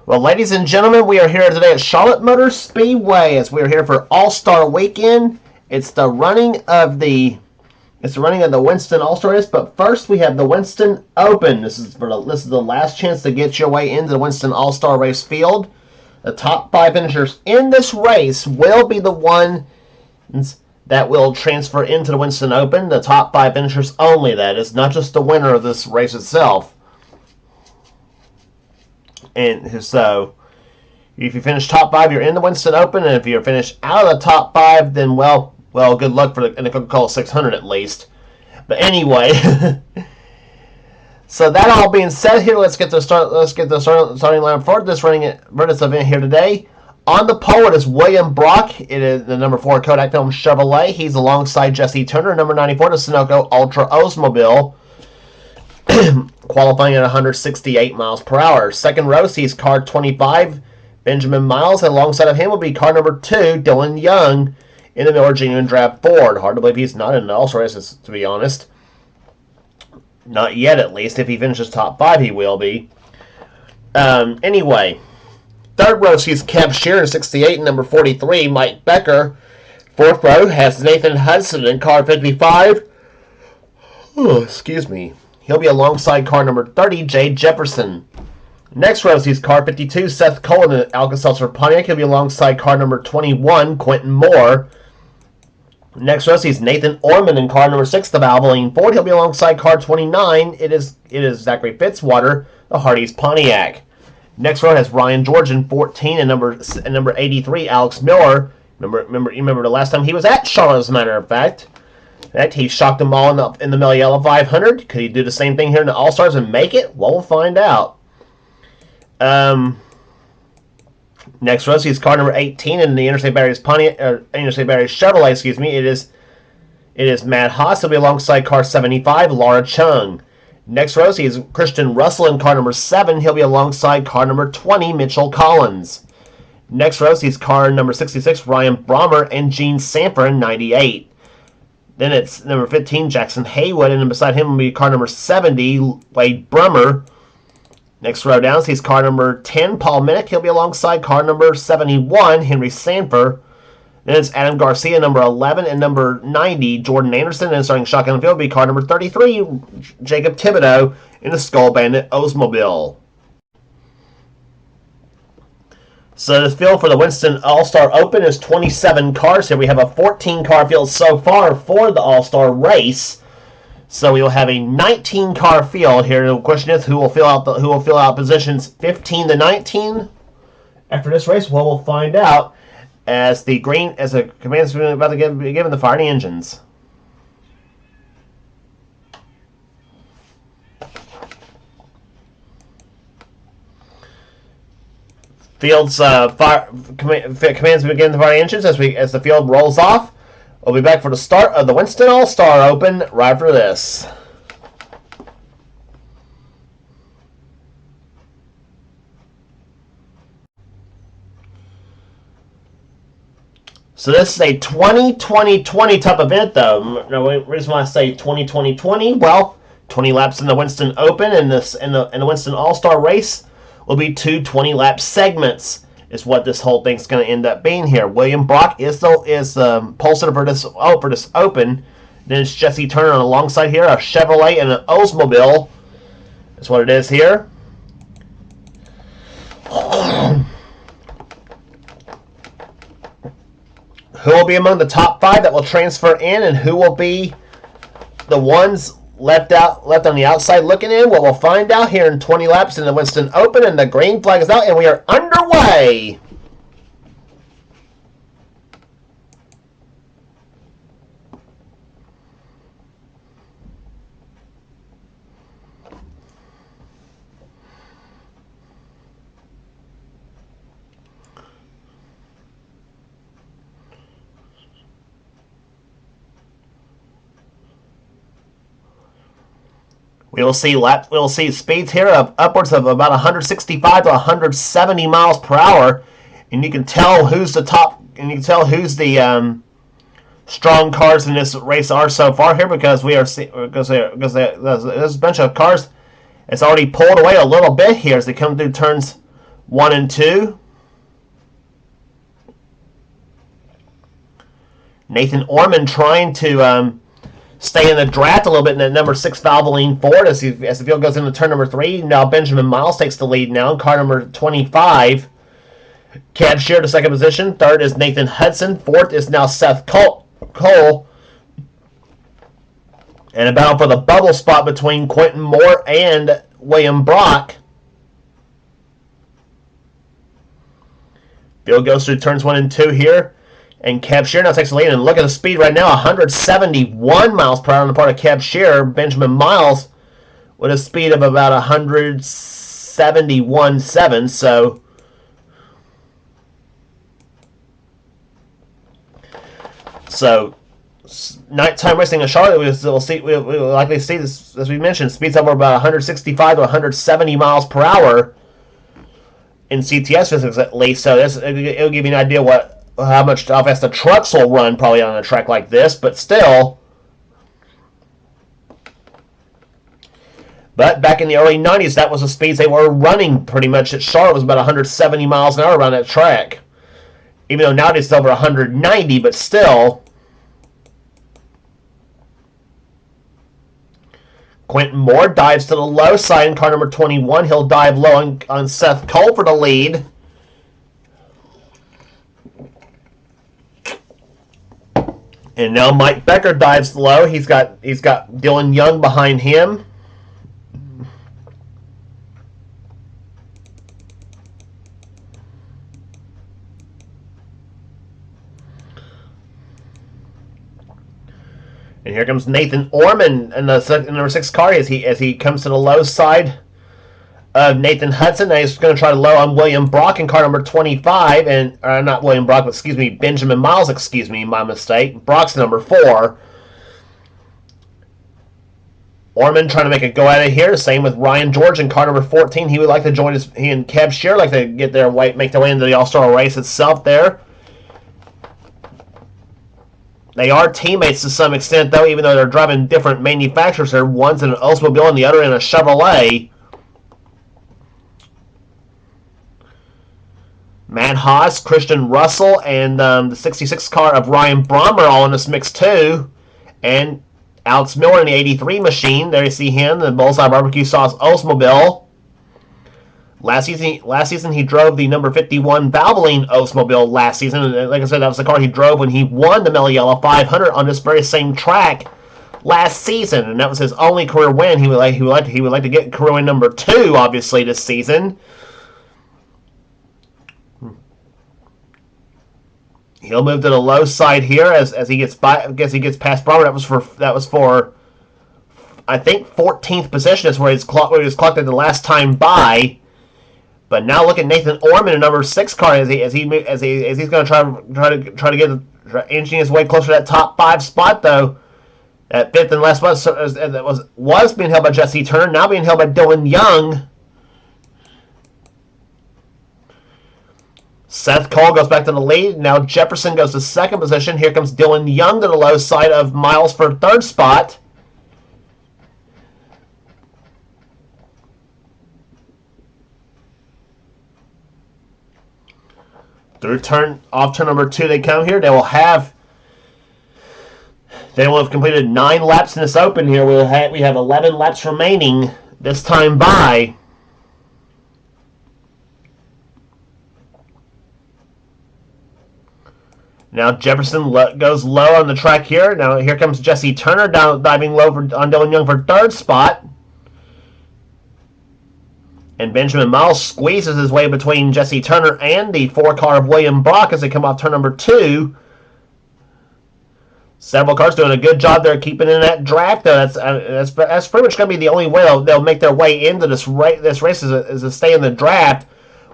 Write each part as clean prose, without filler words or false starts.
Well, ladies and gentlemen, we are here today at Charlotte Motor Speedway as we are here for All-Star Weekend. It's the running of the Winston All-Star Race, but first we have the Winston Open. This is the last chance to get your way into the Winston All-Star Race field. The top 5 finishers in this race will be the ones that will transfer into the Winston Open. The top 5 finishers only, that is, not just the winner of this race itself. And so, if you finish top 5, you're in the Winston Open, and if you're finished out of the top 5, then well, good luck in the Coca-Cola 600 at least. But anyway, so that all being said, here let's get the starting line for this event here today. On the pole, it is William Brock. It is the number 4 Kodak Film Chevrolet. He's alongside Jesse Turner, number 94, the Sunoco Ultra Oldsmobile. Qualifying at 168 miles per hour. Second row sees car 25, Benjamin Miles, and alongside of him will be car number 2, Dylan Young, in the Miller Genuine Draft Ford. Hard to believe he's not in the All-Star race, to be honest. Not yet, at least. If he finishes top 5, he will be. Anyway, third row sees Kev Sheeran, 68, and number 43, Mike Becker. Fourth row has Nathan Hudson in car 55. Oh, excuse me. He'll be alongside car number 30, Jay Jefferson. Next row sees car 52, Seth Cullen in Alka-Seltzer Pontiac. He'll be alongside car number 21, Quentin Moore. Next row sees Nathan Orman in car number 6, the Valvoline Ford. He'll be alongside car 29. It is Zachary Fitzwater, the Hardee's Pontiac. Next row has Ryan George in 14 and number 83, Alex Miller. Remember the last time he was at Charlotte, as a matter of fact. He shocked them all in the Mel Yellow 500. Could he do the same thing here in the All-Stars and make it? Well, we'll find out. Next row sees car number 18 in the Interstate Batteries Chevrolet. Excuse me. It is Matt Haas. He'll be alongside car 75, Laura Chung. Next row sees Christian Russell in car number 7. He'll be alongside car number 20, Mitchell Collins. Next row sees car number 66, Ryan Brommer, and Gene Sanford in 98. Then it's number 15, Jackson Haywood, and beside him will be car number 70, Wade Brummer. Next row down sees car number 10, Paul Minnick. He'll be alongside car number 71, Henry Sanford. Then it's Adam Garcia, number 11, and number 90, Jordan Anderson. And starting shotgun in the field will be car number 33, Jacob Thibodeau, in the Skull Bandit Oldsmobile. So the field for the Winston All-Star Open is 27 cars. Here we have a 14-car field so far for the All-Star race. So we will have a 19-car field here. The question is, who will fill out positions 15 to 19 after this race? Well, we'll find out as the commands are about to be given the firing engines. Field's commands begin the firing engines as the field rolls off. We'll be back for the start of the Winston All-Star Open right after this. So this is a 20-20-20 type event, though. The reason why I say 20-20-20, well, 20 laps in the Winston Open and the Winston All-Star Race will be 2 20-lap segments, is what this whole thing's going to end up being here. William Brock is the pole sitter for this Open. Then it's Jesse Turner alongside here, a Chevrolet and an Oldsmobile. That's what it is here. Who will be among the top 5 that will transfer in, and who will be the ones left on the outside looking in? Well, we'll find out here in 20 laps in the Winston Open, and the green flag is out, and we are underway. We'll see speeds here of upwards of about 165 to 170 miles per hour, and you can tell who's the top, and you can tell who's the strong cars in this race are so far here, because there's a bunch of cars. It's already pulled away a little bit here as they come through turns 1 and 2. Nathan Orman trying to stay in the draft a little bit in that number 6 Valvoline Ford as the field goes into turn number 3. Now Benjamin Miles takes the lead now. Car number 25. Cab Shear to second position. Third is Nathan Hudson. Fourth is now Seth Cole. And a battle for the bubble spot between Quentin Moore and William Brock. Field goes through turns 1 and 2 here. And Cab Shear now takes the lead. And look at the speed right now. 171 miles per hour on the part of Cab Shear. Benjamin Miles with a speed of about 171.7. So nighttime racing in Charlotte, we'll likely see this, as we mentioned, speeds over about 165 to 170 miles per hour in CTS physics at least. So it'll give you an idea how fast the trucks will run probably on a track like this, but still. But back in the early 90s, that was the speeds they were running pretty much at Charlotte. It was about 170 miles an hour around that track. Even though nowadays it's over 190, but still. Quentin Moore dives to the low side in car number 21. He'll dive low on Seth Cole for the lead. And now Mike Becker dives low. He's got Dylan Young behind him. And here comes Nathan Orman in the number 6 car as he comes to the low side of Nathan Hudson. Now he's going to try to low on William Brock in car number 25, and not William Brock, but Benjamin Miles. My mistake. Brock's number 4. Orman trying to make a go at it here. Same with Ryan George in car number 14. He would like to join he and Cab Shear like to make their way into the All-Star race itself there. They are teammates to some extent, though, even though they're driving different manufacturers. One's in an Oldsmobile and the other in a Chevrolet. Matt Haas, Christian Russell, and the 66 car of Ryan Brommer all in this mix, too. And Alex Miller in the 83 machine. There you see him, the Bullseye Barbecue Sauce Oldsmobile. Last season, he drove the number 51 Valvoline Oldsmobile last season. And like I said, that was the car he drove when he won the Mellow Yellow 500 on this very same track last season, and that was his only career win. He would like to get career win number 2, obviously, this season. He'll move to the low side here as he gets past Brommer. That was for I think 14th position is where he was clocked at the last time by. But now look at Nathan Orman in number 6 car as he's going to try to get inching his way closer to that top 5 spot, though. That 5th and last spot was being held by Jesse Turner, now being held by Dylan Young. Seth Cole goes back to the lead. Now Jefferson goes to 2nd position. Here comes Dylan Young to the low side of Miles for 3rd spot. Off turn number 2 they come here. They will have completed 9 laps in this open here. We have 11 laps remaining this time by. Now Jefferson goes low on the track here. Now here comes Jesse Turner diving low on Dylan Young for 3rd spot. And Benjamin Miles squeezes his way between Jesse Turner and the 4 car of William Brock as they come off turn number 2. Several cars doing a good job there keeping in that draft, though. That's pretty much going to be the only way they'll make their way into this race is to stay in the draft.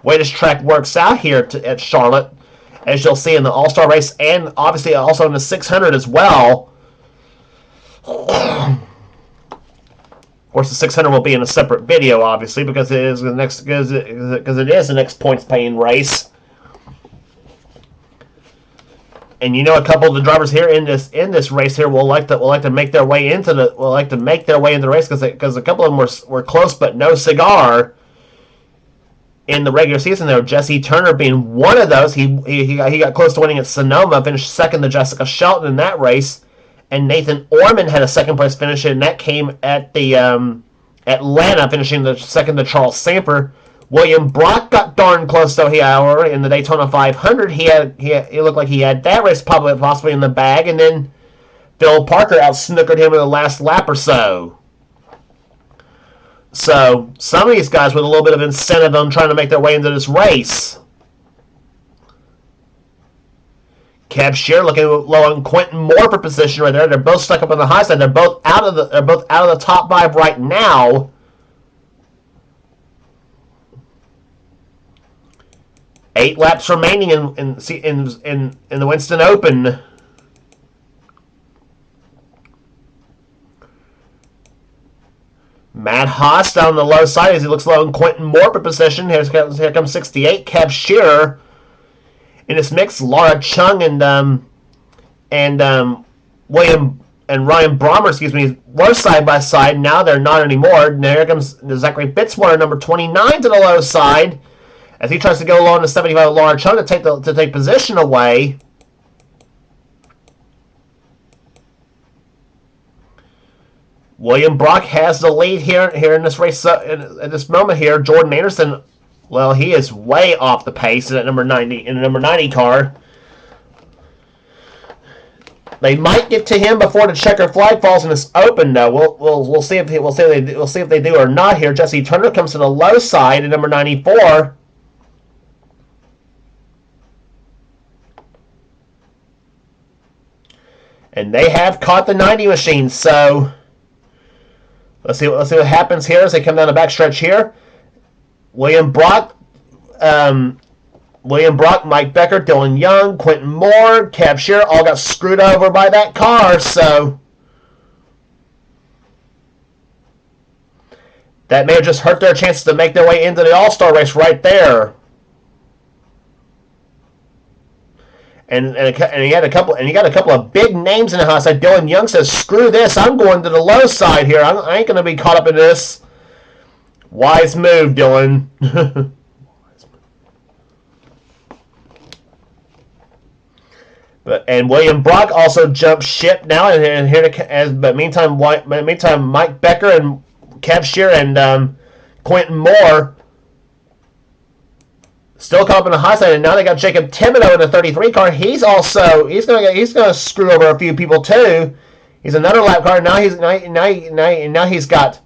Way this track works out here at Charlotte, as you'll see in the All-Star race and obviously also in the 600 as well. Of course, the 600 will be in a separate video, obviously, because it is the next points-paying race. And you know, a couple of the drivers here in this race here will like to make their way into the race because a couple of them were close but no cigar. in the regular season there, Jesse Turner being one of those. He got close to winning at Sonoma, finished second to Jessica Shelton in that race. And Nathan Orman had a second place finish, and that came at the Atlanta, finishing the second to Charles Samper. William Brock got darn close though. However, in the Daytona 500, he looked like he had that race possibly in the bag, and then Phil Parker out-snookered him in the last lap or so. So some of these guys with a little bit of incentive on trying to make their way into this race. Kev Shear looking low on Quentin Moore for position right there. They're both stuck up on the high side. They're both out of the top 5 right now. Eight laps remaining in the Winston Open. Matt Haas down the low side as he looks low in Quentin Moore for position. Here comes 68, Kev Shearer. In this mix, Laura Chung and William and Ryan Brommer, were side by side. Now they're not anymore. Now here comes Zachary Fitzwater, number 29, to the low side, as he tries to go low on the 75 with Laura Chung to take position away. William Brock has the lead here in this race at this moment here. Jordan Anderson, well, he is way off the pace in the number 90 car. They might get to him before the checker flag falls in this open, though. We'll see if they do or not here. Jesse Turner comes to the low side at number 94. And they have caught the 90 machine, so let's see what happens here as they come down the backstretch here. William Brock, Mike Becker, Dylan Young, Quentin Moore, Kev Shearer all got screwed over by that car, so that may have just hurt their chances to make their way into the All-Star race right there. And he got a couple of big names in the house. Like Dylan Young says, "Screw this! I'm going to the low side here. I ain't going to be caught up in this." Wise move, Dylan. And William Brock also jumped ship now, and here meantime Mike Becker and Kev Shearer and Quentin Moore still caught up in the high side, and now they got Jacob Thibodeau in the 33 car. He's going to screw over a few people too. He's another lap car. Now he's got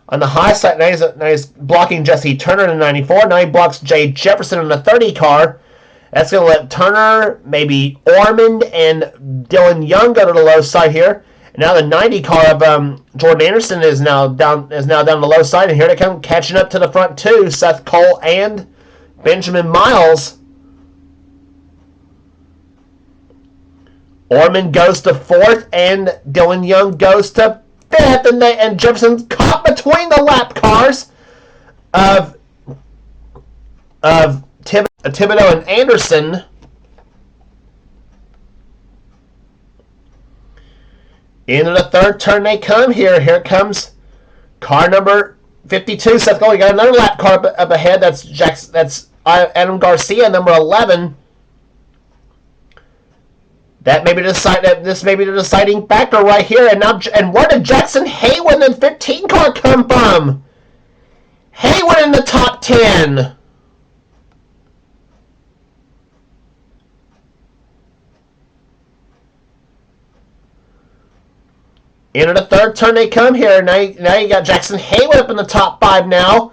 on the high side. Now he's blocking Jesse Turner in the 94. Now he blocks Jay Jefferson in the 30 car. That's going to let Turner, maybe Ormond, and Dylan Young go to the low side here. And now the 90 car of Jordan Anderson is now down the low side, and here they come catching up to the front too. Seth Cole and Benjamin Miles. Ormond goes to 4th, and Dylan Young goes to 5th, and Jefferson's caught between the lap cars of Thibodeau and Anderson. Into the third turn they come here. Here comes car number 52, Seth Cole. You got another lap car up ahead. That's Adam Garcia, number 11. This may be the deciding factor right here. And where did Jackson Haywood in the 15 car come from? Haywood in the top 10. Into the third turn they come here. Now you got Jackson Haywood up in the top 5 now.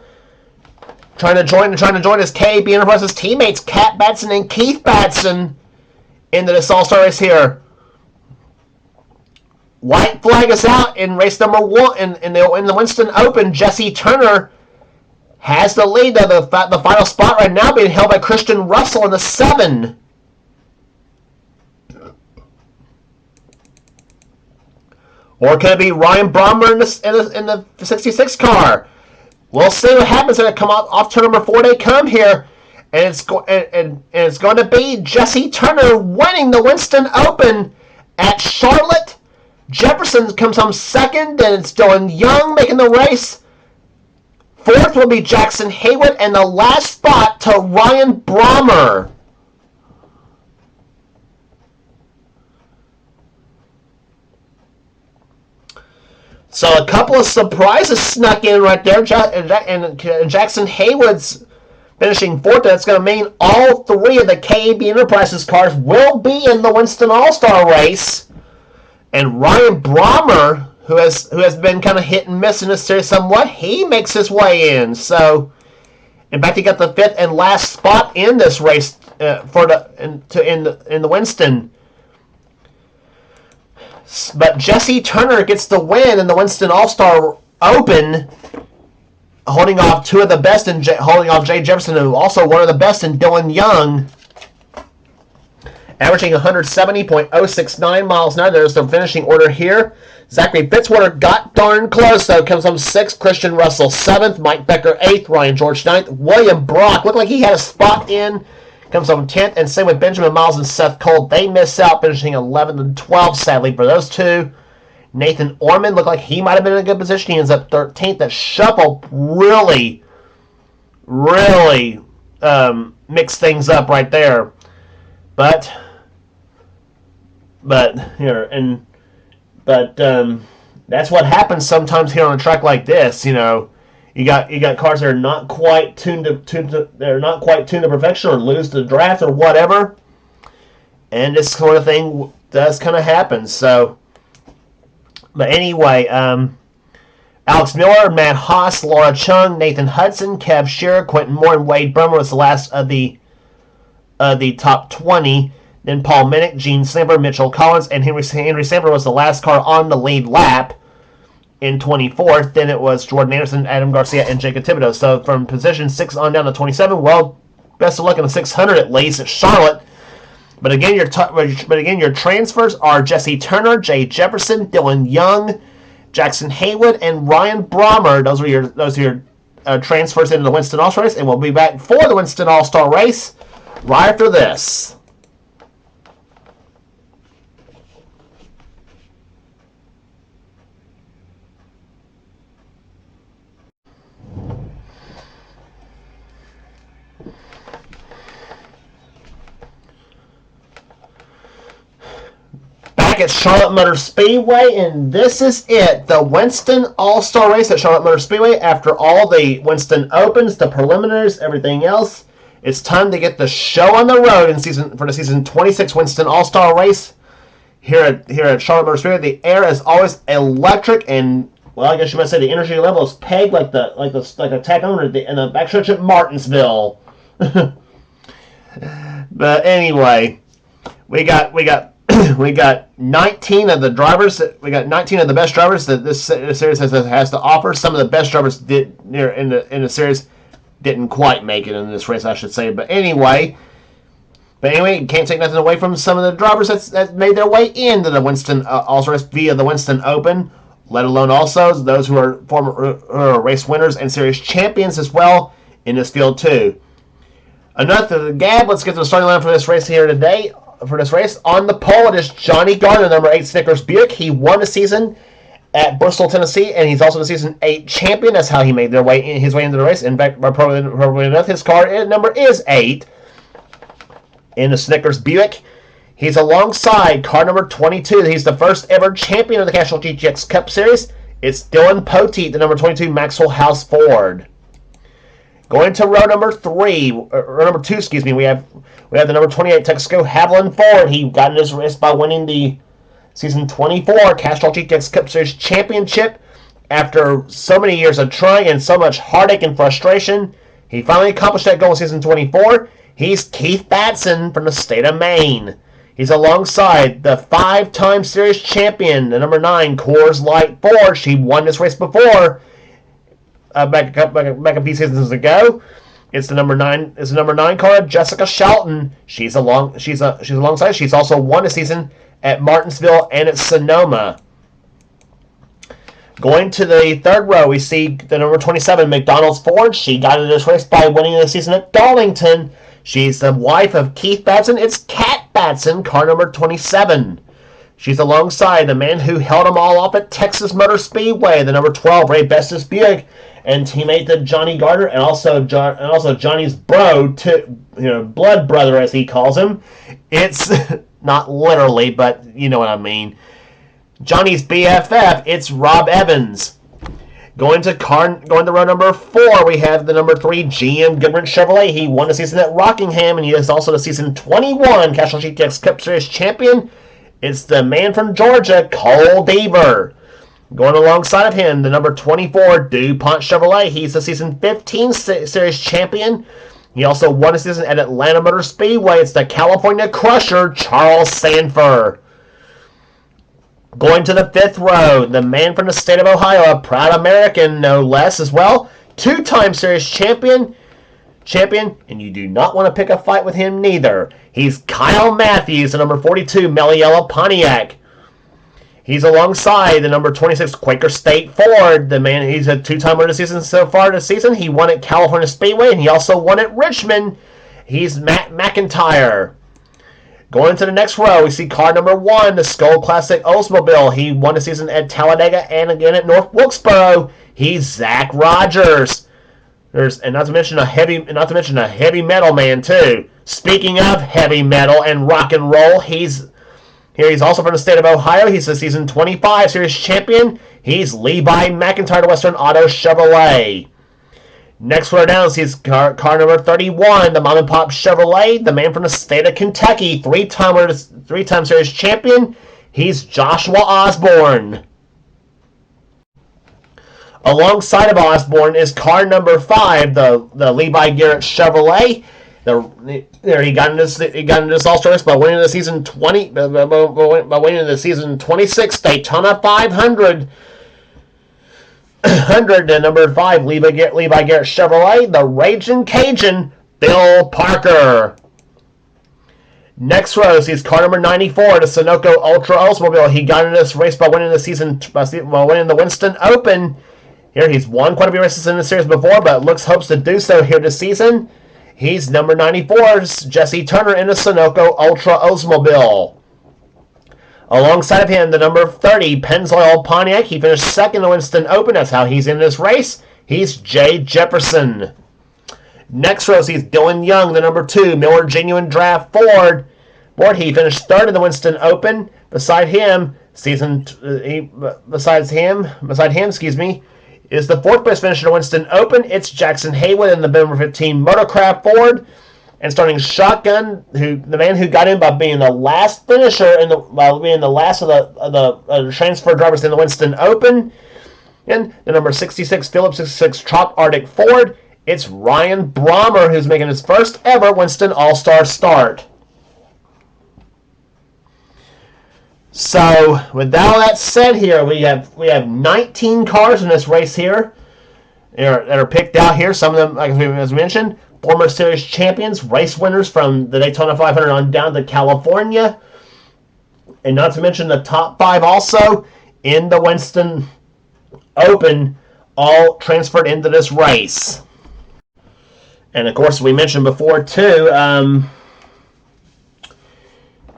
Trying to join his KB Enterprises teammates, Kat Batson and Keith Batson, into this All-Star race here. White flag is out in race number 1 in the Winston Open. Jesse Turner has the lead, though the final spot right now being held by Christian Russell in the 7. Or could it be Ryan Brommer in the 66 car? We'll see what happens when they come off turn number 4. They come here, and it's going to be Jesse Turner winning the Winston Open at Charlotte. Jefferson comes home second, and it's Dylan Young making the race. Fourth will be Jackson Haywood, and the last spot to Ryan Brommer. So a couple of surprises snuck in right there, and Jackson Haywood's finishing fourth. That's going to mean all three of the KAB Enterprises cars will be in the Winston All-Star race. And Ryan Brommer, who has been kind of hit and miss in this series somewhat, he makes his way in. So, in fact, he got the fifth and last spot in this race in the Winston. But Jesse Turner gets the win in the Winston All-Star Open, holding off two of the best, and holding off Jay Jefferson, who also one of the best, in Dylan Young, averaging 170.069 miles an hour. There's the finishing order here. Zachary Fitzwater got darn close, though. Comes home 6th. Christian Russell 7th. Mike Becker 8th. Ryan George 9th. William Brock looked like he had a spot in. Comes home 10th. And same with Benjamin Miles and Seth Cole. They miss out, finishing 11th and 12th, sadly, for those two. Nathan Orman looked like he might have been in a good position. He ends up 13th. That shuffle really mixed things up right there. But that's what happens sometimes here on a track like this. You know, you got cars that are not quite tuned to perfection, or lose the draft or whatever, and this sort of thing does kind of happen. So, but anyway, Alex Miller, Matt Haas, Laura Chung, Nathan Hudson, Kev Shearer, Quentin Moore, and Wade Brummer was the last of the top 20. Then Paul Minnick, Gene Samper, Mitchell Collins, and Henry Samper was the last car on the lead lap in 24th. Then it was Jordan Anderson, Adam Garcia, and Jacob Thibodeau. So from position 6 on down to 27, well, best of luck in the 600 at least at Charlotte. But again, your transfers are Jesse Turner, Jay Jefferson, Dylan Young, Jackson Haywood, and Ryan Brommer. Those are your transfers into the Winston All-Star race, and we'll be back for the Winston All-Star race right after this. At Charlotte Motor Speedway, and this is it, the Winston All-Star race at Charlotte Motor Speedway. After all the Winston Opens, the preliminaries, everything else, it's time to get the show on the road for the season 26 Winston All-Star race here at Charlotte Motor Speedway. The air is always electric, and well, I guess you might say the energy level is pegged like a tachometer in the backstretch at Martinsville. But anyway, we got 19 of the drivers. We got 19 of the best drivers that this series has to offer. Some of the best drivers in the series didn't quite make it in this race, I should say. But anyway, you can't take nothing away from some of the drivers that made their way into the Winston All-Star race via the Winston Open. Let alone also those who are former race winners and series champions as well in this field too. Enough of the gab. Let's get to the starting line for this race here today. For this race, on the pole, it is Johnny Gardner, number 8 Snickers Buick. He won the season at Bristol, Tennessee, and he's also the season 8 champion. That's how he made his way into the race. In fact, probably enough, his car number is 8 in the Snickers Buick. He's alongside car number 22. He's the first ever champion of the Castrol GTX Cup Series. It's Dylan Poteet, the number 22 Maxwell House Ford. Going to row number 2, we have the number 28 Texaco Haviland Ford. He got in his race by winning the season 24 Castrol GTX Cup Series Championship. After so many years of trying and so much heartache and frustration, he finally accomplished that goal in season 24. He's Keith Batson from the state of Maine. He's alongside the 5-time series champion, the number 9 Coors Light Ford. He won this race before. Back a few seasons ago. It's the number 9 car, Jessica Shelton. She's alongside. She's also won a season at Martinsville and at Sonoma. Going to the third row, we see the number 27 McDonald's Ford. She got into this race by winning the season at Darlington. She's the wife of Keith Batson. It's Kat Batson, car number 27. She's alongside the man who held them all up at Texas Motor Speedway, the number 12 Ray Bestis Buick, and teammate to Johnny Gardner, and also Johnny's bro, blood brother as he calls him. It's not literally, but you know what I mean. Johnny's BFF. It's Rob Evans. Going to row number 4, we have the number 3 GM Goodwrench Chevrolet. He won the season at Rockingham, and he is also the season 21 Castrol GTX Cup Series champion. It's the man from Georgia, Cole Deaver. Going alongside of him, the number 24 DuPont Chevrolet. He's the season 15 series champion. He also won a season at Atlanta Motor Speedway. It's the California Crusher, Charles Sanford. Going to the 5th row, the man from the state of Ohio, a proud American, no less, as well. 2-time series champion, and you do not want to pick a fight with him neither. He's Kyle Matthews, the number 42 Meliella Pontiac. He's alongside the number 26 Quaker State Ford. The man, he's a 2-time winner this season so far this season. He won at California Speedway, and he also won at Richmond. He's Matt McIntyre. Going to the next row, we see car number 1, the Skull Classic Oldsmobile. He won the season at Talladega and again at North Wilkesboro. He's Zach Rogers. And not to mention a heavy metal man too. Speaking of heavy metal and rock and roll, he's also from the state of Ohio. He's the season 25 series champion. He's Levi McIntyre to Western Auto Chevrolet. Next row down, he's car number 31, the Mom and Pop Chevrolet, the man from the state of Kentucky, 3-time series champion. He's Joshua Osborne. Alongside of Osborne is car number 5, the Levi Garrett Chevrolet. He got into this All-Star race by winning the season 26 Daytona 500. The number 5 Levi Garrett Chevrolet, the Ragin' Cajun, Bill Parker. Next row sees car number 94, the Sunoco Ultra Oldsmobile. He got into this race by winning the Winston Open. Here, he's won quite a few races in the series before, but hopes to do so here this season. He's number 94's Jesse Turner in the Sunoco Ultra Oldsmobile. Alongside of him, the number 30 Pennzoil Pontiac. He finished second in the Winston Open. That's how he's in this race. He's Jay Jefferson. Next row sees Dylan Young, the number 2 Miller Genuine Draft Ford. He finished third in the Winston Open. Beside him, is the 4th place finisher in the Winston Open. It's Jackson Haywood in the number 15 Motorcraft Ford. And starting shotgun, the man who got in by being the last finisher being the last of the transfer drivers in the Winston Open, and the number 66 Phillips 66 Trop Arctic Ford. It's Ryan Brommer who's making his first ever Winston All-Star start. So with all that said, here we have 19 cars in this race here that are picked out here. Some of them, like as mentioned, former series champions, race winners from the Daytona 500 on down to California. And not to mention the top 5 also in the Winston Open, all transferred into this race. And of course, we mentioned before too,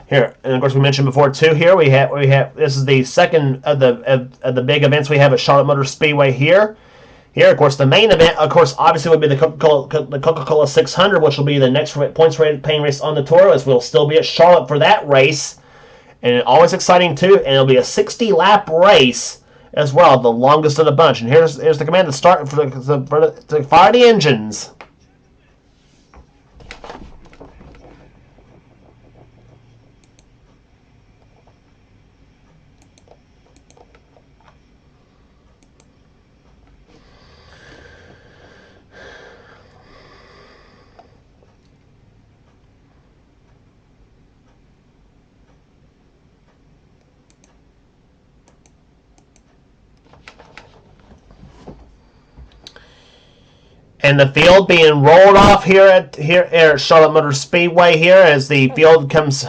here we have this is the second of the big events we have at Charlotte Motor Speedway here. Here, of course, the main event, obviously would be the Coca-Cola 600, which will be the next points paying race on the tour, as we'll still be at Charlotte for that race. And always exciting, too, and it'll be a 60-lap race as well, the longest of the bunch. And here's the command to start to fire the engines. And the field being rolled off here at Charlotte Motor Speedway here as the field comes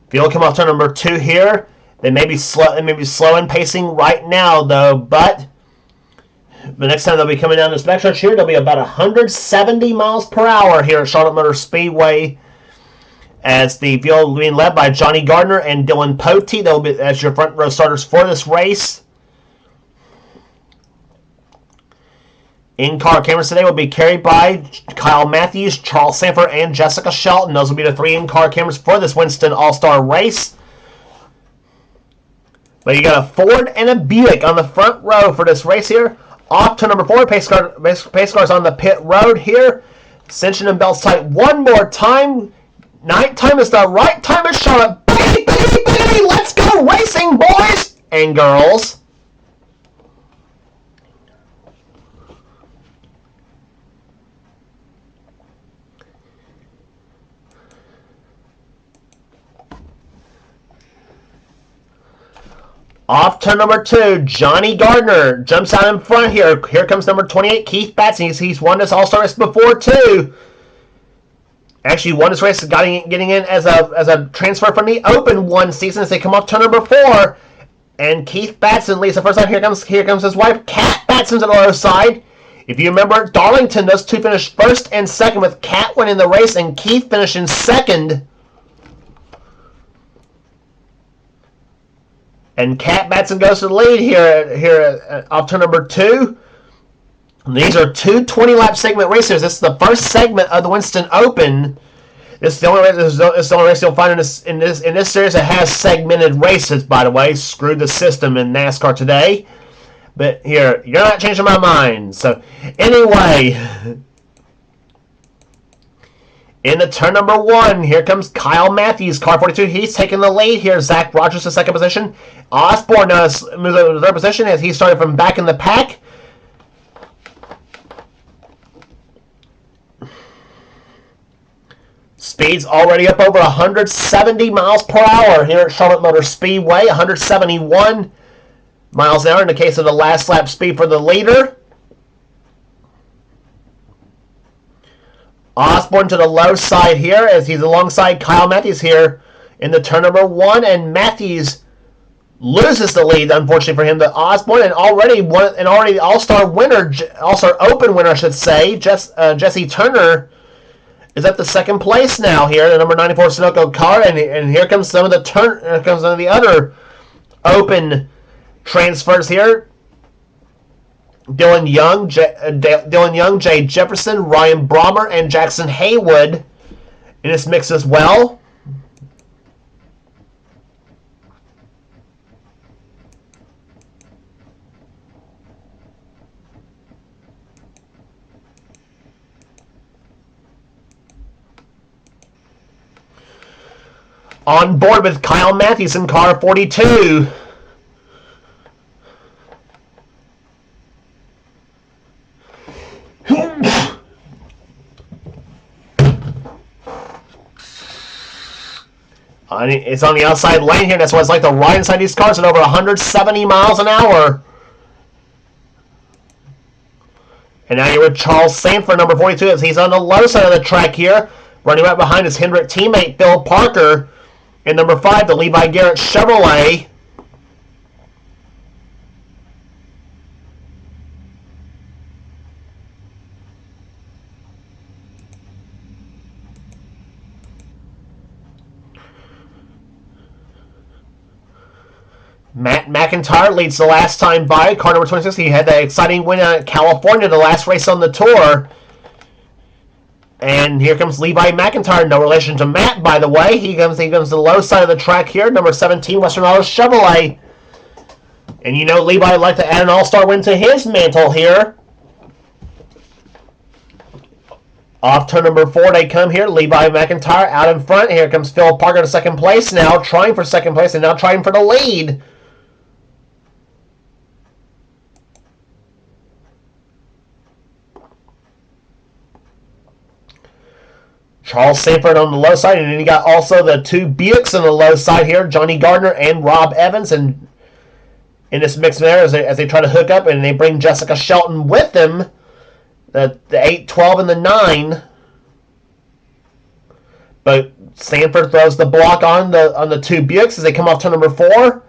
field come off turn number 2 here. They may be slow in pacing right now though, but The next time they'll be coming down this backstretch here, they'll be about 170 miles per hour here at Charlotte Motor Speedway. As the field being led by Johnny Gardner and Dylan Pote. They'll be as your front row starters for this race. In-car cameras today will be carried by Kyle Matthews, Charles Sanford, and Jessica Shelton. Those will be the 3 in-car cameras for this Winston All-Star race. But you got a Ford and a Buick on the front row for this race here. Off to number 4, pace cars on the pit road here. Cinching and belts tight one more time. Night time is the right time to Charlotte. Baby, baby, baby, let's go racing, boys and girls. Off to number 2, Johnny Gardner jumps out in front here. Here comes number 28, Keith Batson. He's won this All-Star race before, too. Actually won this race, getting in as a transfer from the Open one season as they come off turn number 4. And Keith Batson leads the first time. Here comes his wife, Kat Batson's on the other side. If you remember, Darlington, those two finished first and second, with Kat winning the race and Keith finishing second. And Kat Batson goes to the lead here off turn number 2. These are two 20-lap segment races. This is the first segment of the Winston Open. This is the only race you'll find in this series that has segmented races. By the way, screw the system in NASCAR today. But here, you're not changing my mind. So anyway, in the turn number 1, here comes Kyle Matthews, car 42. He's taking the lead here. Zach Rogers in second position. Osborne moves over to third position as he started from back in the pack. Speed's already up over 170 miles per hour here at Charlotte Motor Speedway. 171 miles an hour in the case of the last lap speed for the leader. Osborne to the low side here as he's alongside Kyle Matthews here in the turn number 1, and Matthews loses the lead, unfortunately for him, to Osborne, and already the All-Star winner, All-Star Open winner, I should say, Jesse Turner, is at the second place now here, the number 94 Sunoco car, and here comes some of the other Open transfers here. Dylan Young, Jay Jefferson, Ryan Brommer, and Jackson Haywood in this mix as well. On board with Kyle Matthews in car 42. It's on the outside lane here. That's why it's like to ride inside these cars at over 170 miles an hour. And now you're with Charles Sanford, number 42, as he's on the low side of the track here. Running right behind his Hendrick teammate, Phil Parker. And number 5, the Levi Garrett Chevrolet. Matt McIntyre leads the last time by, car number 26. He had that exciting win out at California, the last race on the tour. And here comes Levi McIntyre, no relation to Matt, by the way. He comes to the low side of the track here, number 17, Western Auto Chevrolet. And you know Levi would like to add an all-star win to his mantle here. Off turn number 4, they come here. Levi McIntyre out in front. Here comes Phil Parker to second place now, trying for second place and now trying for the lead. Charles Sanford on the low side, and then you got also the two Buicks on the low side here, Johnny Gardner and Rob Evans, and in this mix there as they try to hook up, and they bring Jessica Shelton with them, the 8, 12, and the 9. But Sanford throws the block on the two Buicks as they come off turn number 4.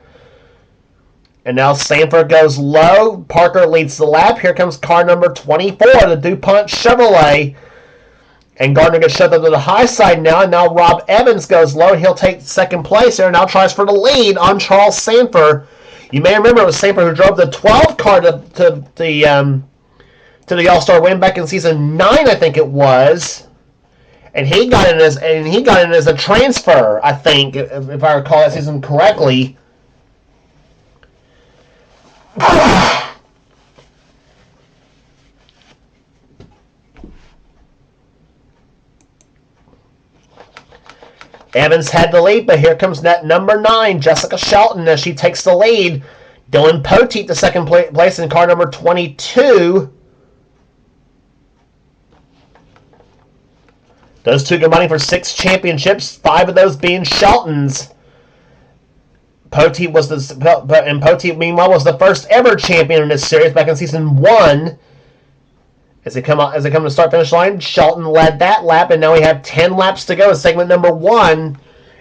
And now Sanford goes low. Parker leads the lap. Here comes car number 24, the DuPont Chevrolet. And Gardner gets shoved up to the high side now. And now Rob Evans goes low. He'll take second place here. Now tries for the lead on Charles Sanford. You may remember it was Sanford who drove the 12 car to the All-Star win back in season 9, I think it was. And he got in as a transfer, I think, if I recall that season correctly. Evans had the lead, but here comes net number 9, Jessica Shelton, as she takes the lead. Dylan Poteet the second place in car number 22. Those two combining for 6 championships, 5 of those being Shelton's. Poteet meanwhile was the first ever champion in this series back in season 1. As they come to start finish line, Shelton led that lap, and now we have 10 laps to go in segment number 1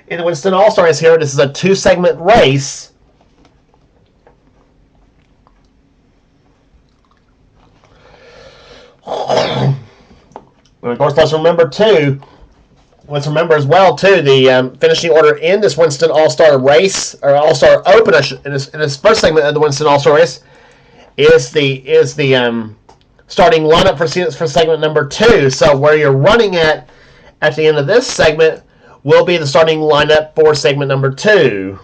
in the Winston All-Star race here. This is a 2-segment race. And of course, let's remember as well the finishing order in this Winston All-Star race, or All-Star Open, in this first segment of the Winston All-Star race, is the starting lineup for segment number 2. So where you're running at the end of this segment will be the starting lineup for segment number 2.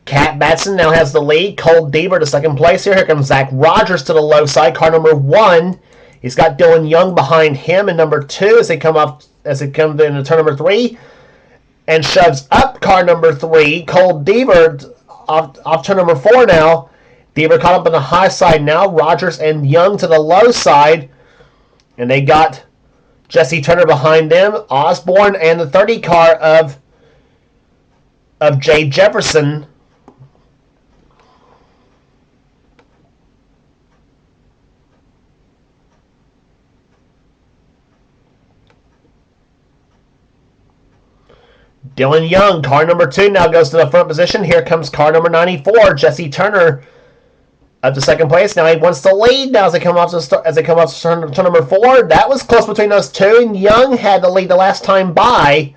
Kat Batson now has the lead. Cole Deaver to second place here. Here comes Zach Rogers to the low side, car number 1. He's got Dylan Young behind him in number 2 as they come into turn number 3. And shoves up car number 3, Cole Deaver, off turn number 4 now. Deaver caught up on the high side now. Rogers and Young to the low side. And they got Jesse Turner behind them. Osborne and the 30 car of Jay Jefferson. Dylan Young, car number 2, now goes to the front position. Here comes car number 94, Jesse Turner, up to second place. Now he wants to lead now as they come off to turn number 4. That was close between those two, and Young had the lead the last time by.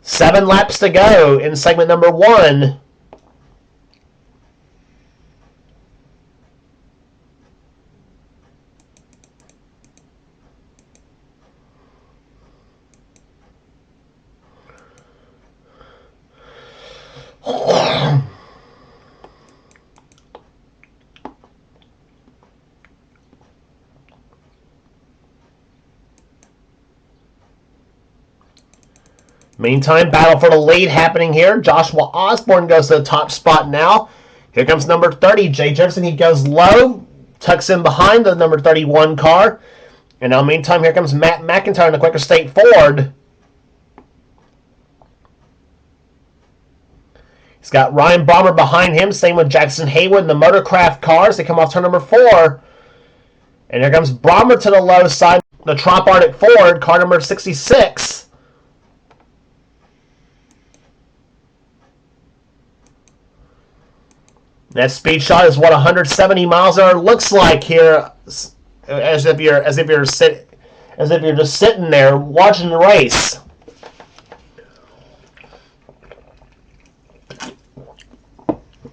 7 laps to go in segment number 1. Meantime, battle for the lead happening here. Joshua Osborne goes to the top spot now. Here comes number 30, Jay Jefferson. He goes low, tucks in behind the number 31 car. And now, meantime, here comes Matt McIntyre in the Quaker State Ford. He's got Ryan Brommer behind him. Same with Jackson Haywood in the Motorcraft cars. They come off turn number 4. And here comes Brommer to the low side. The Trop Arctic Ford, car number 66. That speed shot is what 170 miles an hour looks like here, as if you're just sitting there watching the race.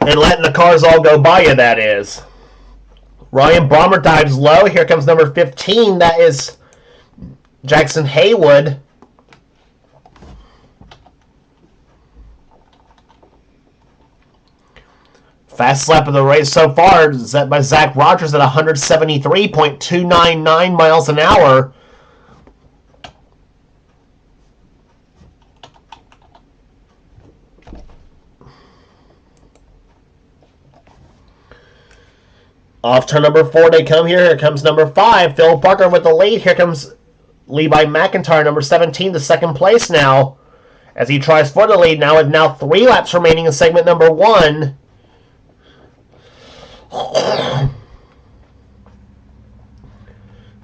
And letting the cars all go by you, that is. Ryan Brommer dives low. Here comes number 15. That is Jackson Haywood. Fast lap of the race so far is set by Zach Rogers at 173.299 miles an hour. Off turn number 4 they come here. Here comes number 5, Phil Parker with the lead. Here comes Levi McIntyre, number 17, to second place now, as he tries for the lead now with 3 laps remaining in segment number 1.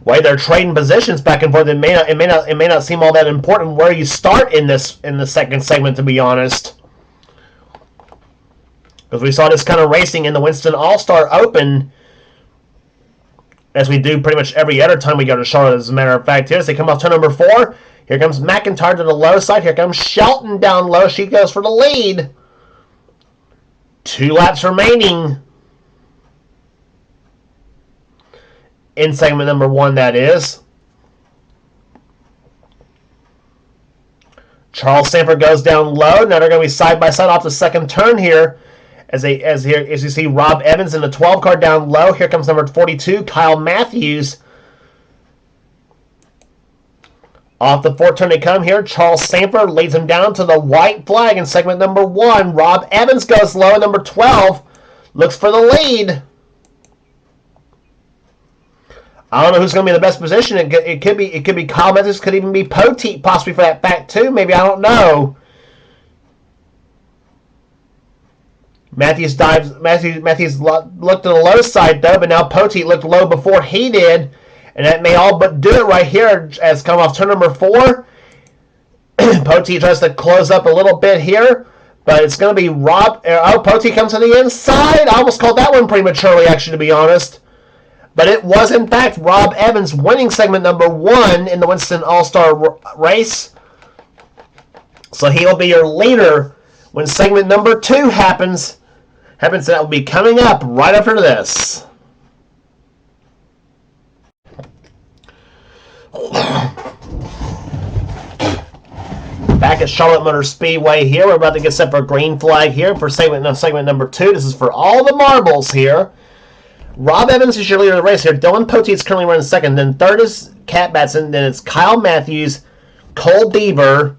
way they're trading positions back and forth, it may not seem all that important where you start in the second segment, to be honest. Because we saw this kind of racing in the Winston All-Star Open, as we do pretty much every other time we go to Charlotte, as a matter of fact. Here, as they come off turn number 4, here comes McIntyre to the low side. Here comes Shelton down low. She goes for the lead. 2 laps remaining in segment number 1, that is. Charles Sanford goes down low. Now they're going to be side by side off the second turn here. As you see Rob Evans in the 12 car down low. Here comes number 42, Kyle Matthews. Off the 4th turn they come here. Charles Sanford leads him down to the white flag in segment number 1. Rob Evans goes low. Number 12 looks for the lead. I don't know who's going to be in the best position. It could be Kyle Matthews. Could even be Poteet possibly for that fact too. Maybe, I don't know. Matthews looked to the low side though, but now Poteet looked low before he did, and that may all but do it right here as come off turn number 4. Poteet tries to close up a little bit here, but it's going to be Rob. Oh, Poteet comes to the inside. I almost called that one prematurely, actually, to be honest. But it was, in fact, Rob Evans winning segment number 1 in the Winston All-Star race. So he'll be your leader when segment number 2 happens. That will be coming up right after this. Back at Charlotte Motor Speedway here. We're about to get set for a green flag here for segment number 2. This is for all the marbles here. Rob Evans is your leader of the race here. Dylan Poteet's currently running second. Then third is Kat Batson. Then it's Kyle Matthews, Cole Deaver,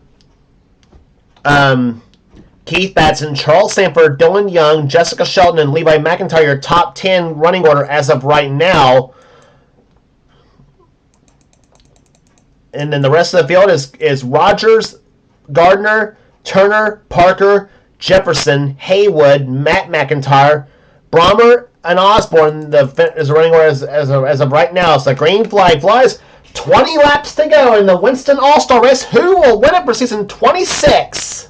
Keith Batson, Charles Sanford, Dylan Young, Jessica Shelton, and Levi McIntyre, your top 10 running order as of right now. And then the rest of the field is Rogers, Gardner, Turner, Parker, Jefferson, Haywood, Matt McIntyre, Brommer, and Osborne is running order as of right now. So the green flag flies. 20 laps to go in the Winston All-Star race. Who will win it for season 26?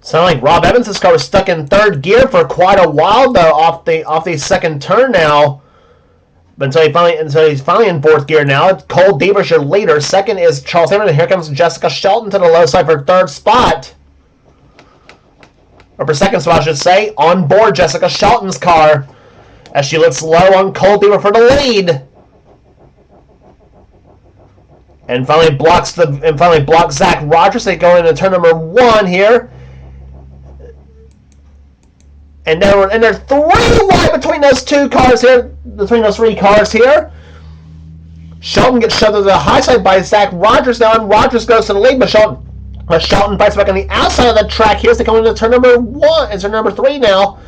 Sound like Rob Evans' car was stuck in third gear for quite a while though, off the second turn now. But until he's finally in fourth gear now. Cole Deaver's your leader. Second is Charles Hammond, and here comes Jessica Shelton to the low side for third spot. Or for second spot, I should say. On board Jessica Shelton's car as she looks low on Cole Deaver for the lead. And finally blocks Zach Rogers. They go into turn number 1 here. And they're 3 wide between those 2 cars here, between those 3 cars here. Shelton gets shoved to the high side by Zach Rogers now, and Rogers goes to the lead, but Shelton fights back on the outside of the track here as they come into turn number 1 and turn number 3 now.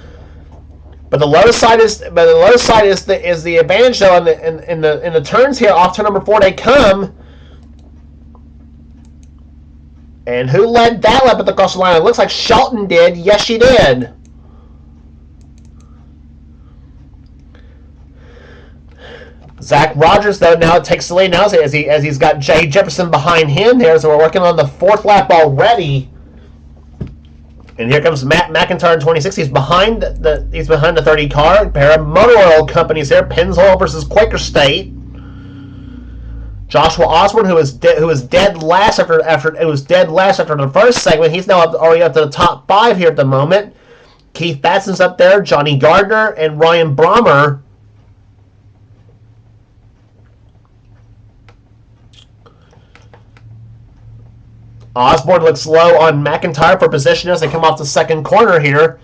But the low side is the advantage though in the turns here. Off turn number 4 they come. And who led that lap at the cross the line? It looks like Shelton did. Yes, she did. Zach Rogers, though, now takes the lead now as he's got Jay Jefferson behind him there. So we're working on the 4th lap already. And here comes Matt McIntyre in 26. He's behind the 30 car. A pair of motor oil companies here. Pennzoil versus Quaker State. Joshua Osborne, who was dead last after the first segment. He's now already up to the top 5 here at the moment. Keith Batson's up there. Johnny Gardner and Ryan Brommer. Osborne looks low on McIntyre for position as they come off the second corner here.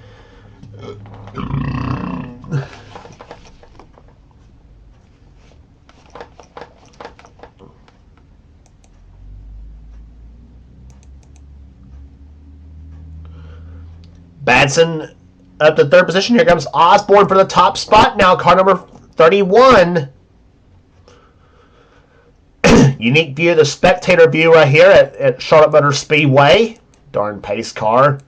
Badson up to third position. Here comes Osborne for the top spot now. Car number 31. Unique view, the spectator view right here at Charlotte Motor Speedway. Darn pace car.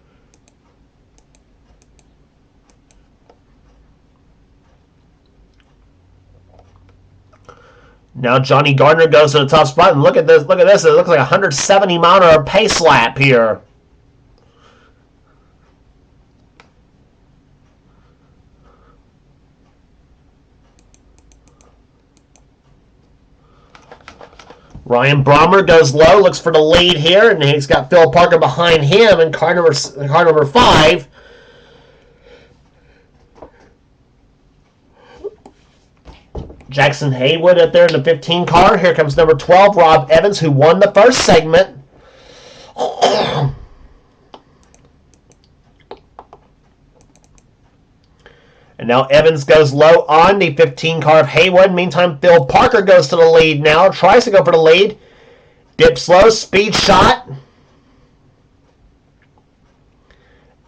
Now Johnny Gardner goes to the top spot, and look at this. Look at this. It looks like a 170-mile-an-hour pace lap here. Ryan Brommer goes low, looks for the lead here, and he's got Phil Parker behind him in car number 5. Jackson Haywood up there in the 15 car. Here comes number 12, Rob Evans, who won the first segment. And now Evans goes low on the 15 car of Haywood. Meantime, Phil Parker goes to the lead now. Tries to go for the lead. Dips low. Speed shot.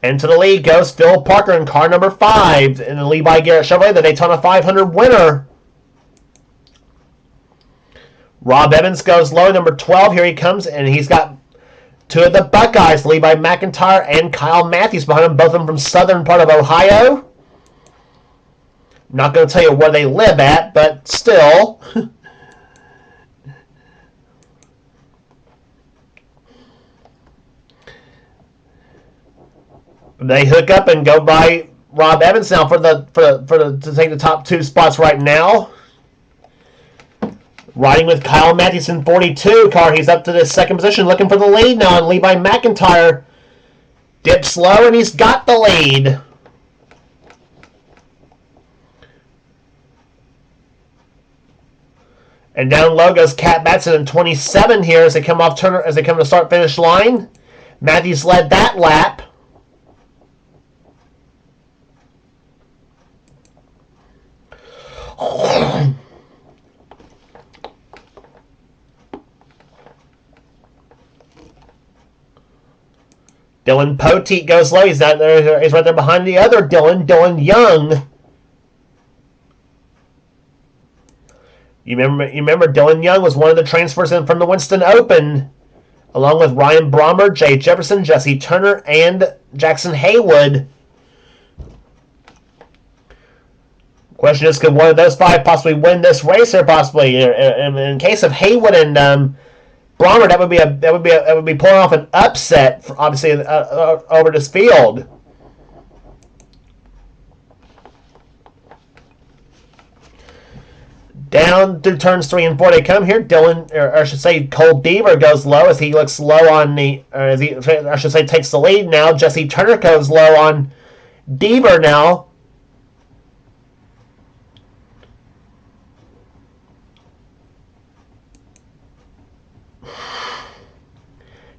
And to the lead goes Phil Parker in car number 5. In the lead by Garrett Chevrolet, the Daytona 500 winner. Rob Evans goes low. Number 12. Here he comes. And he's got two of the Buckeyes. Lead by McIntyre and Kyle Matthews behind him. Both of them from southern part of Ohio. Not going to tell you where they live at, but still. They hook up and go by Rob Evans now to take the top 2 spots right now. Riding with Kyle Matthews in 42 car. He's up to the second position, looking for the lead now, and lead by McIntyre. Dips low, and he's got the lead. And down low goes Cat Batson in 27 here as they come off Turner as they come to start finish line. Matthews led that lap. Dylan Poteet goes low. He's out there. He's right there behind the other Dylan Young. You remember Dylan Young was one of the transfers in from the Winston Open, along with Ryan Brommer, Jay Jefferson, Jesse Turner, and Jackson Haywood. Question is, could one of those 5 possibly win this race here? Possibly, in case of Haywood and Brommer, that would be pulling off an upset, obviously, over this field. Down through turns 3 and 4 they come here. Cole Deaver goes low as he looks low on takes the lead now. Jesse Turner goes low on Deaver now.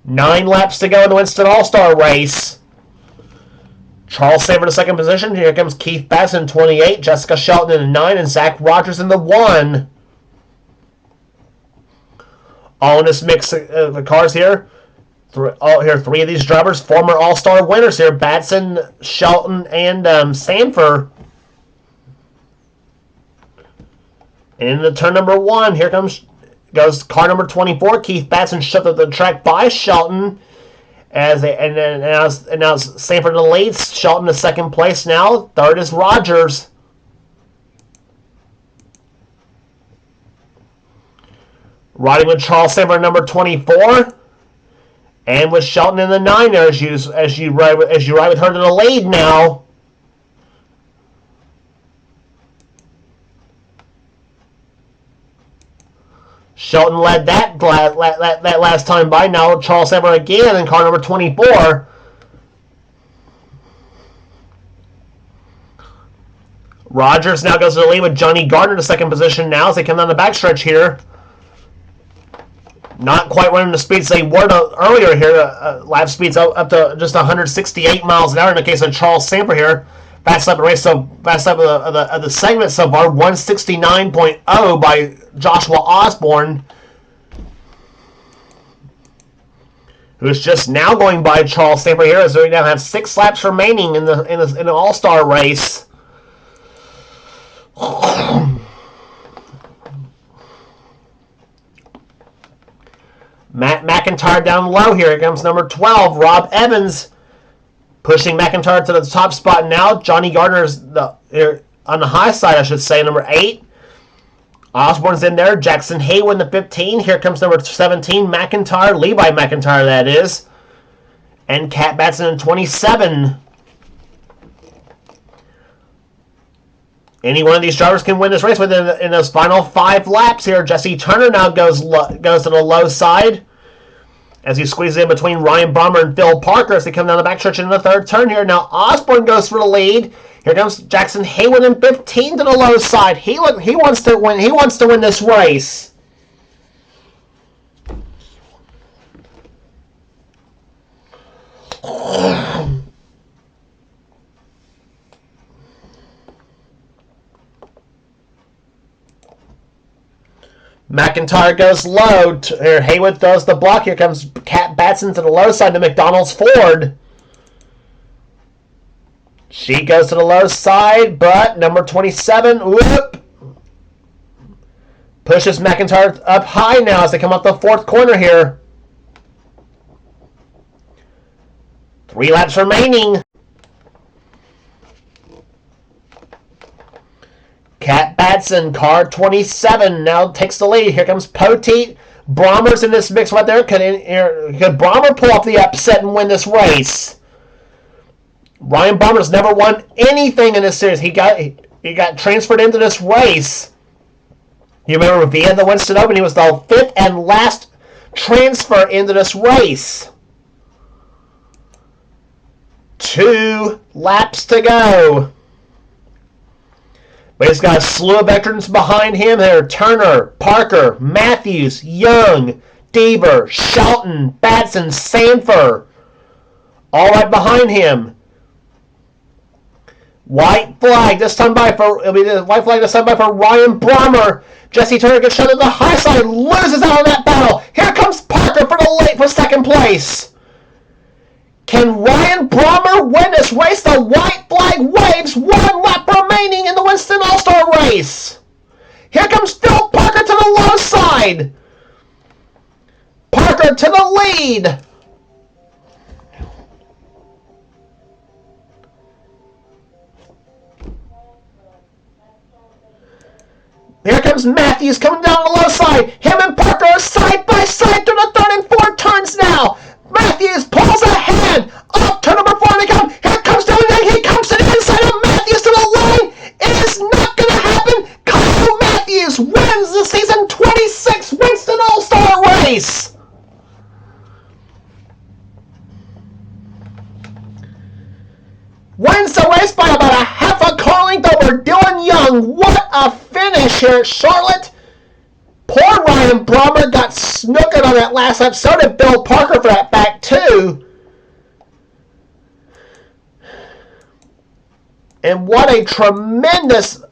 Nine laps to go in the Winston All-Star race. Charles Saver in the second position. Here comes Keith Bass in 28, Jessica Shelton in the 9, and Zach Rogers in the 1. All in this mix of the cars here. 3 of these drivers, former All-Star winners here. Batson, Shelton, and Sanford. And in the turn number 1, here goes car number 24. Keith Batson shoved up the track by Shelton. Now Sanford in the lead. Shelton in second place now. Third is Rogers. Riding with Charles Sanford number 24. And with Shelton in the 9 there as you ride with her to the lead now. Shelton led that last time by. Now Charles Sanford again in car number 24. Rogers now goes to the lead with Johnny Gardner to second position now as they come down the backstretch here. Not quite running the speeds they were earlier here. Lap speeds up to just 168 miles an hour in the case of Charles Samper here. Fast lap of the race, so fast lap of the segment so far, 169.0 by Joshua Osborne, who's just now going by Charles Samper here, as we now have 6 laps remaining in the All-Star race. Matt McIntyre down low here. Here comes number 12, Rob Evans, pushing McIntyre to the top spot now. Johnny Gardner's on the high side, I should say, number 8. Osborne's in there. Jackson Haywood, the 15. Here comes number 17, McIntyre. Levi McIntyre, that is. And Cat Batson in 27. Any one of these drivers can win this race within in those final 5 laps here. Jesse Turner now goes to the low side as he squeezes in between Ryan Brommer and Phil Parker as they come down the backstretch in the 3rd turn here. Now Osborne goes for the lead. Here comes Jackson Haywood in 15 to the low side. He wants to win. He wants to win this race. McIntyre goes low. Haywood throws the block. Here comes Cat Batson to the low side to McDonald's Ford. She goes to the low side, but number 27, whoop, pushes McIntyre up high now as they come up the 4th corner here. 3 laps remaining. Cat Batson, car 27, now takes the lead. Here comes Poteet. Brommer's in this mix right there. Could Brommer pull off the upset and win this race? Ryan Brommer's never won anything in this series. He got transferred into this race. You remember via the Winston Open, he was the 5th and last transfer into this race. 2 laps to go. But he's got a slew of veterans behind him. There are Turner, Parker, Matthews, Young, Deaver, Shelton, Batson, Sanford. All right behind him. White flag this time by for Ryan Brommer. Jesse Turner gets shot to the high side, loses out on that battle. Here comes Parker for for 2nd place. Can Ryan Brommer win this race? The white flag waves. 1 lap remaining in the Winston All-Star race. Here comes Phil Parker to the low side. Parker to the lead. Here comes Matthews coming down the low side. Him and Parker are side by side through the 3rd and 4th turns now. Matthews pulls ahead. Up to number 4 they come. Here comes Dylan. He comes to the inside of Matthews to the line. It is not going to happen. Kyle Matthews wins the season 26 Winston All-Star race. Wins the race by about a half a car length over Dylan Young. What a finish here at Charlotte. Poor Ryan Brommer got snookered on that last lap. So did Bill Parker for that back two. And what a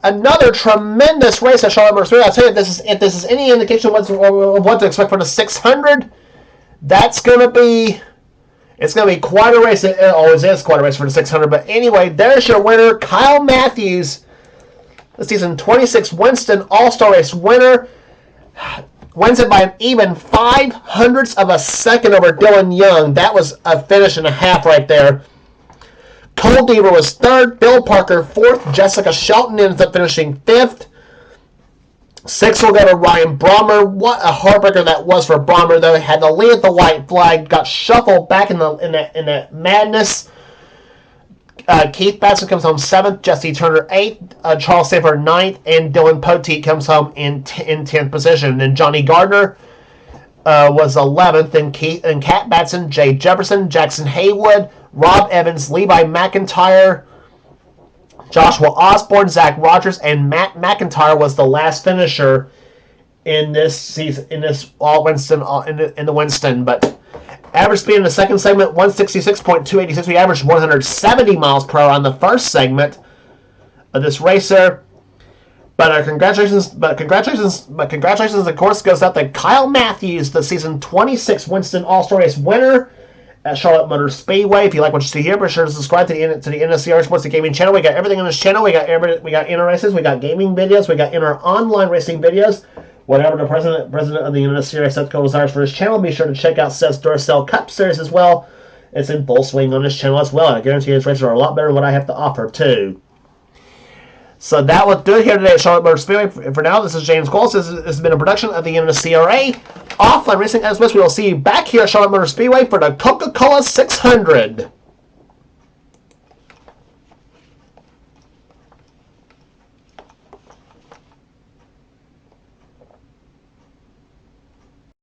another tremendous race at Charlotte Motor Speedway. I'll tell you, if this is any indication of what to expect for the 600, it's going to be quite a race. It always is quite a race for the 600. But anyway, there's your winner, Kyle Matthews, the season 26 Winston All-Star Race winner. Wins it by an even 0.05 of a second over Dylan Young. That was a finish and a half right there. Cole Deaver was third. Bill Parker fourth. Jessica Shelton ends up finishing fifth. Sixth will go to Ryan Brommer. What a heartbreaker that was for Brommer, though. He had to lead at the white flag. Got shuffled back in the madness. Keith Batson comes home 7th, Jesse Turner 8th, Charles Sanford 9th, and Dylan Poteet comes home in 10th position. And Johnny Gardner was 11th, and Cat Batson, Jay Jefferson, Jackson Haywood, Rob Evans, Levi McIntyre, Joshua Osborne, Zach Rogers, and Matt McIntyre was the last finisher in this season, in this all Winston, in the Winston. But average speed in the second segment 166.286. We averaged 170 miles per hour on the first segment of this racer. But congratulations, of course, goes out to Kyle Matthews, the season 26 Winston All-Star Race winner at Charlotte Motor Speedway. If you like what you see here, be sure to subscribe to the NNSCRA Sports and Gaming channel. We got everything on this channel. We got inner races, we got gaming videos, we got inner online racing videos. Whatever the president of the NNSCRA Seth Cole desires for his channel, be sure to check out Seth's Duracell Cup Series as well. It's in full swing on this channel as well. I guarantee his races are a lot better than what I have to offer too. So that will do it here today at Charlotte Motor Speedway. For now, this is James Cole. This has been a production of the NNSCRA Offline Racing Express. We will see you back here at Charlotte Motor Speedway for the Coca-Cola 600.